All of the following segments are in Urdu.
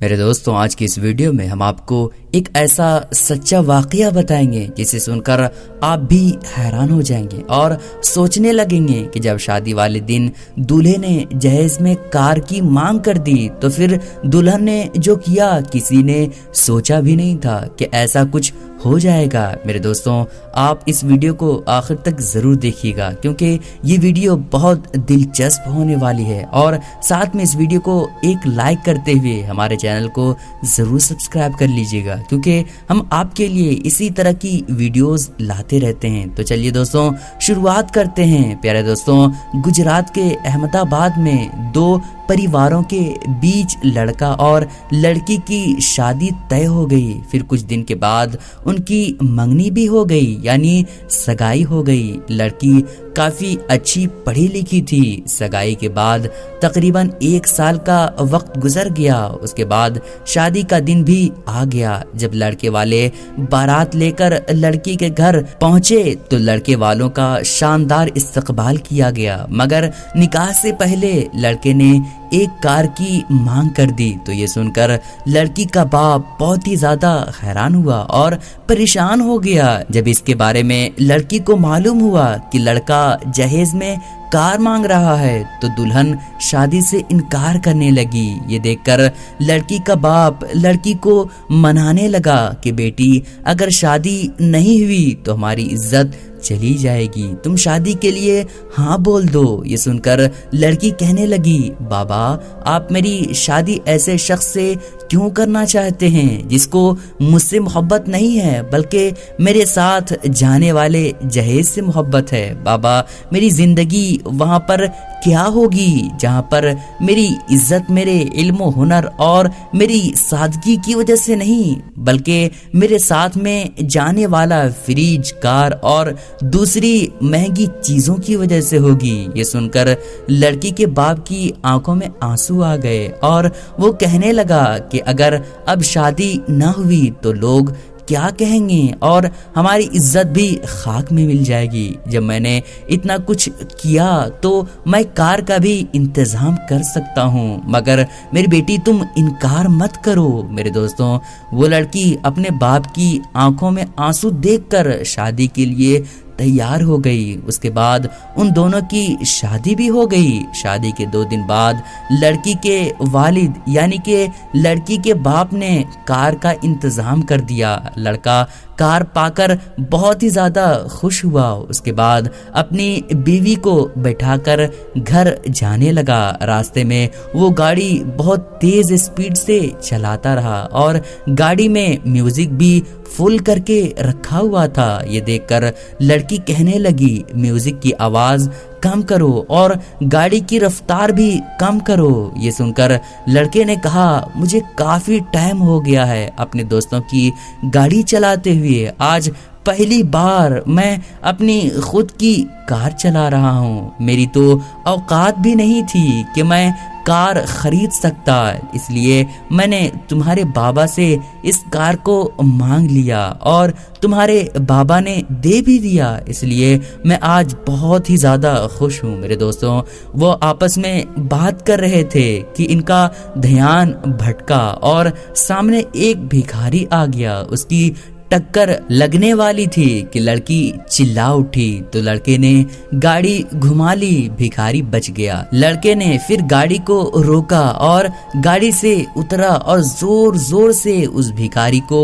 میرے دوستوں، آج کی اس ویڈیو میں ہم آپ کو ایک ایسا سچا واقعہ بتائیں گے جسے سن کر آپ بھی حیران ہو جائیں گے اور سوچنے لگیں گے کہ جب شادی والے دن دولہے نے جہیز میں کار کی مانگ کر دی تو پھر دلہن نے جو کیا کسی نے سوچا بھی نہیں تھا کہ ایسا کچھ ہو جائے گا۔ میرے دوستوں، آپ اس ویڈیو کو آخر تک ضرور دیکھیے گا کیونکہ یہ ویڈیو بہت دلچسپ ہونے والی ہے، اور ساتھ میں اس ویڈیو کو ایک لائک کرتے ہوئے ہمارے چینل کو ضرور سبسکرائب کر لیجیے گا کیونکہ ہم آپ کے لیے اسی طرح کی ویڈیوز لاتے رہتے ہیں۔ تو چلیے دوستوں، شروعات کرتے ہیں۔ پیارے دوستوں، گجرات کے احمد آباد میں دو پریواروں کے بیچ لڑکا اور لڑکی کی شادی طے ہو گئی۔ پھر کچھ دن کے بعد ان کی منگنی بھی ہو گئی، یعنی سگائی ہو گئی۔ لڑکی کافی اچھی پڑھی لکھی تھی۔ سگائی کے بعد تقریباً 1 سال کا وقت گزر گیا۔ اس کے بعد شادی کا دن بھی آ گیا۔ جب لڑکے والے بارات لے کر لڑکی کے گھر پہنچے تو لڑکے والوں کا شاندار استقبال کیا گیا، مگر نکاح سے پہلے لڑکے نے ایک کار کی مانگ کر دی۔ تو یہ سن کر لڑکی کا باپ بہت ہی زیادہ حیران ہوا اور پریشان ہو گیا۔ جب اس کے بارے میں لڑکی کو معلوم ہوا کہ لڑکا جہیز میں کار مانگ رہا ہے تو دلہن شادی سے انکار کرنے لگی۔ یہ دیکھ کر لڑکی کا باپ لڑکی کو منانے لگا کہ بیٹی، اگر شادی نہیں ہوئی تو ہماری عزت چلی جائے گی، تم شادی کے لیے ہاں بول دو۔ یہ سن کر لڑکی کہنے لگی، بابا آپ میری شادی ایسے شخص سے کیوں کرنا چاہتے ہیں جس کو مجھ سے محبت نہیں ہے بلکہ میرے ساتھ جانے والے جہیز سے محبت ہے۔ بابا میری زندگی وہاں پر کیا ہوگی جہاں پر میری عزت میرے علم و ہنر اور میری سادگی کی وجہ سے نہیں بلکہ میرے ساتھ میں جانے والا فریج، کار اور دوسری مہنگی چیزوں کی وجہ سے ہوگی۔ یہ سن کر لڑکی کے باپ کی آنکھوں میں آنسو آ گئے اور وہ کہنے لگا کہ اگر اب شادی نہ ہوئی تو لوگ کیا کہیں گے اور ہماری عزت بھی خاک میں مل جائے گی۔ جب میں نے اتنا کچھ کیا تو میں کار کا بھی انتظام کر سکتا ہوں، مگر میری بیٹی تم انکار مت کرو۔ میرے دوستوں، وہ لڑکی اپنے باپ کی آنکھوں میں آنسو دیکھ کر شادی کے لیے تیار ہو گئی۔ اس کے بعد ان دونوں کی شادی بھی ہو گئی۔ شادی کے 2 دن بعد لڑکی کے والد یعنی کہ لڑکی کے باپ نے کار کا انتظام کر دیا۔ لڑکا کار پا کر بہت ہی زیادہ خوش ہوا۔ اس کے بعد اپنی بیوی کو بٹھا کر گھر جانے لگا۔ راستے میں وہ گاڑی بہت تیز اسپیڈ سے چلاتا رہا اور گاڑی میں میوزک بھی فل کر کے رکھا ہوا تھا۔ یہ دیکھ کر لڑکی کہنے لگی، میوزک کی آواز کم کرو اور گاڑی کی رفتار بھی کم کرو۔ یہ سن کر لڑکے نے کہا، مجھے کافی ٹائم ہو گیا ہے اپنے دوستوں کی گاڑی چلاتے ہوئے، آج پہلی بار میں اپنی خود کی کار چلا رہا ہوں۔ میری تو اوقات بھی نہیں تھی کہ میں کار خرید سکتا، اس لیے میں نے تمہارے بابا سے اس کار کو مانگ لیا اور تمہارے بابا نے دے بھی دیا، اس لیے میں آج بہت ہی زیادہ خوش ہوں۔ میرے دوستوں، وہ آپس میں بات کر رہے تھے کہ ان کا دھیان بھٹکا اور سامنے ایک بھکاری آ گیا۔ اس کی ٹکر لگنے والی تھی کہ لڑکی چلا اٹھی تو لڑکے نے گاڑی گھما لی، بھکاری بچ گیا۔ لڑکے نے پھر گاڑی کو روکا اور گاڑی سے اترا اور زور زور سے اس بھکاری کو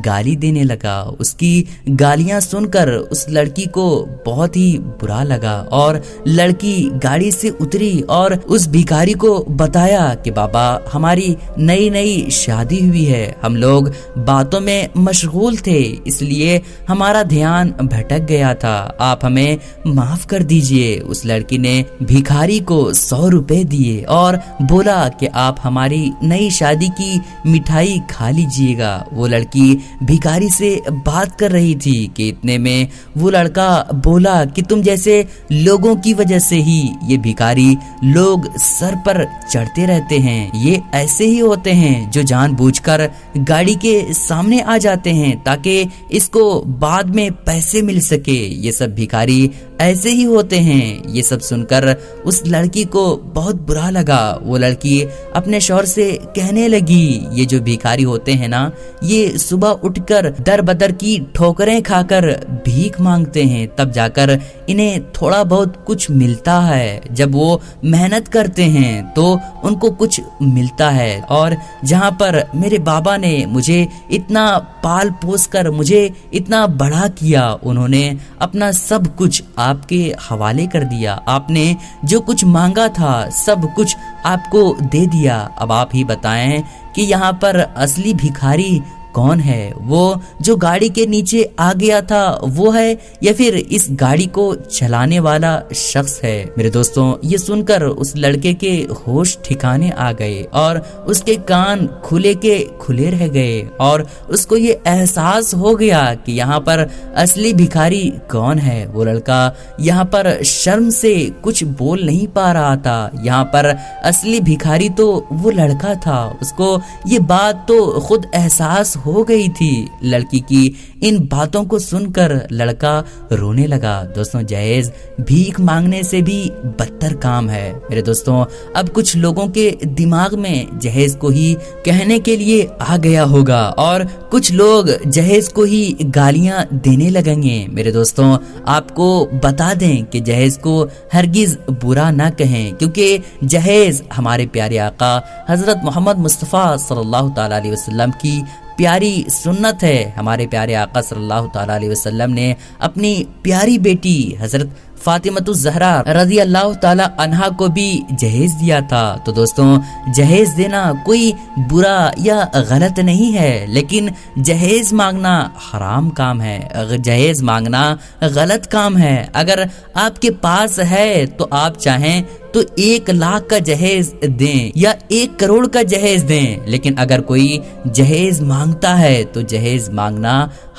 گالی دینے لگا۔ اس کی گالیاں سن کر اس لڑکی کو بہت ہی برا لگا اور لڑکی گاڑی سے اتری اور اس بھکاری کو بتایا کہ بابا ہماری نئی شادی ہوئی ہے، ہم لوگ باتوں میں مشغول تھے اس لیے ہمارا دھیان بھٹک گیا تھا، آپ ہمیں معاف کر دیجئے۔ اس لڑکی نے بھکاری کو 100 روپے دیے اور بولا کہ آپ ہماری نئی شادی کی مٹھائی کھا لیجئے گا۔ وہ لڑکی بھکاری سے بات کر رہی تھی کہ اتنے میں وہ لڑکا بولا کہ تم جیسے لوگوں کی وجہ سے ہی یہ بھکاری لوگ سر پر چڑھتے رہتے ہیں، یہ ایسے ہی ہوتے ہیں جو جان بوجھ کر گاڑی کے سامنے آ جاتے ہیں تاکہ تاکہ اس کو بعد میں پیسے مل سکے۔ یہ سب بھکاری ایسے ہی ہوتے ہیں۔ یہ سب سن کر اس لڑکی کو بہت برا لگا۔ وہ لڑکی اپنے شوہر سے کہنے لگی یہ جو بھکاری ہوتے ہیں نا، یہ صبح اٹھ کر در بدر کی ٹھوکریں کھا کر بھیک مانگتے ہیں، تب جا کر انہیں تھوڑا بہت کچھ ملتا ہے۔ جب وہ محنت کرتے ہیں تو ان کو کچھ ملتا ہے، اور جہاں پر میرے بابا نے مجھے اتنا پال پوس کر مجھے اتنا بڑا کیا، انہوں نے اپنا سب کچھ آپ کے حوالے کر دیا۔ آپ نے جو کچھ مانگا تھا سب کچھ آپ کو دے دیا۔ اب آپ ہی بتائیں کہ یہاں پر اصلی بھکاری کون ہے؟ وہ جو گاڑی کے نیچے آ گیا تھا وہ ہے، یا پھر اس گاڑی کو چلانے والا شخص ہے؟ میرے دوستوں، یہ سن کر اس لڑکے کے ہوش ٹھکانے آ گئے اور اس کے کان کھلے کے کھلے رہ گئے، اور اس کو یہ احساس ہو گیا کہ یہاں پر اصلی بھکاری کون ہے۔ وہ لڑکا یہاں پر شرم سے کچھ بول نہیں پا رہا تھا۔ یہاں پر اصلی بھکاری تو وہ لڑکا تھا۔ اس کو یہ بات تو خود احساس ہو گئی تھی۔ لڑکی کی ان باتوں کو سن کر لڑکا رونے لگا۔ دوستوں، جہیز بھیک مانگنے سے بھی بدتر کام ہے۔ میرے دوستوں، اب کچھ لوگوں کے دماغ میں جہیز کو ہی کہنے کے لیے آ گیا ہوگا، اور کچھ لوگ جہیز کو ہی گالیاں دینے لگیں گے۔ میرے دوستوں، آپ کو بتا دیں کہ جہیز کو ہرگز برا نہ کہیں، کیونکہ جہیز ہمارے پیارے آقا حضرت محمد مصطفیٰ صلی اللہ تعالی علیہ وسلم کی پیاری سنت ہے۔ ہمارے پیارے آقا صلی اللہ تعالی علیہ وسلم نے اپنی پیاری بیٹی حضرت فاطمۃ الزہرا رضی اللہ تعالی عنہا کو بھی جہیز دیا تھا۔ تو دوستوں، جہیز دینا کوئی برا یا غلط نہیں ہے، لیکن جہیز مانگنا حرام کام ہے، جہیز مانگنا غلط کام ہے۔ اگر آپ کے پاس ہے تو آپ چاہیں تو 1 لاکھ کا جہیز دیں یا 1 کروڑ کا جہیز دیں، لیکن اگر کوئی جہیز مانگتا ہے تو جہیز مانگنا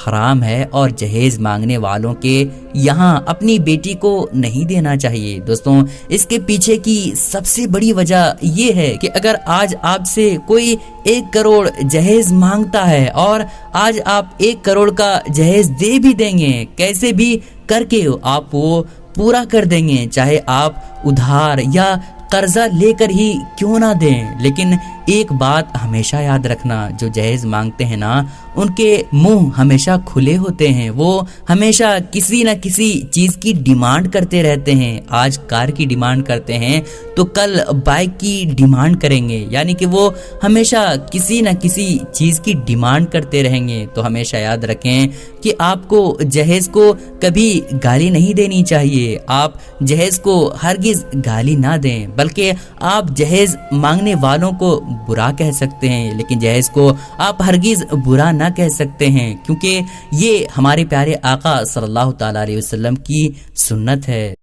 حرام ہے، اور جہیز مانگنے والوں کے یہاں اپنی بیٹی کو نہیں دینا چاہیے۔ دوستوں، اس کے پیچھے کی سب سے بڑی وجہ یہ ہے کہ اگر آج آپ سے کوئی 1 کروڑ جہیز مانگتا ہے اور آج آپ 1 کروڑ کا جہیز دے بھی دیں گے، کیسے بھی کر کے آپ وہ پورا کر دیں گے، چاہے آپ ادھار یا قرضہ لے کر ہی کیوں نہ دیں، لیکن ایک بات ہمیشہ یاد رکھنا، جو جہیز مانگتے ہیں نا، ان کے منہ ہمیشہ کھلے ہوتے ہیں۔ وہ ہمیشہ کسی نہ کسی چیز کی ڈیمانڈ کرتے رہتے ہیں۔ آج کار کی ڈیمانڈ کرتے ہیں تو کل بائک کی ڈیمانڈ کریں گے، یعنی کہ وہ ہمیشہ کسی نہ کسی چیز کی ڈیمانڈ کرتے رہیں گے۔ تو ہمیشہ یاد رکھیں کہ آپ کو جہیز کو کبھی گالی نہیں دینی چاہیے۔ آپ جہیز کو ہرگز گالی نہ دیں، بلکہ آپ جہیز مانگنے والوں کو برا کہہ سکتے ہیں، لیکن جہیز کو آپ ہرگز برا نہ کہہ سکتے ہیں، کیونکہ یہ ہمارے پیارے آقا صلی اللہ تعالی علیہ وسلم کی سنت ہے۔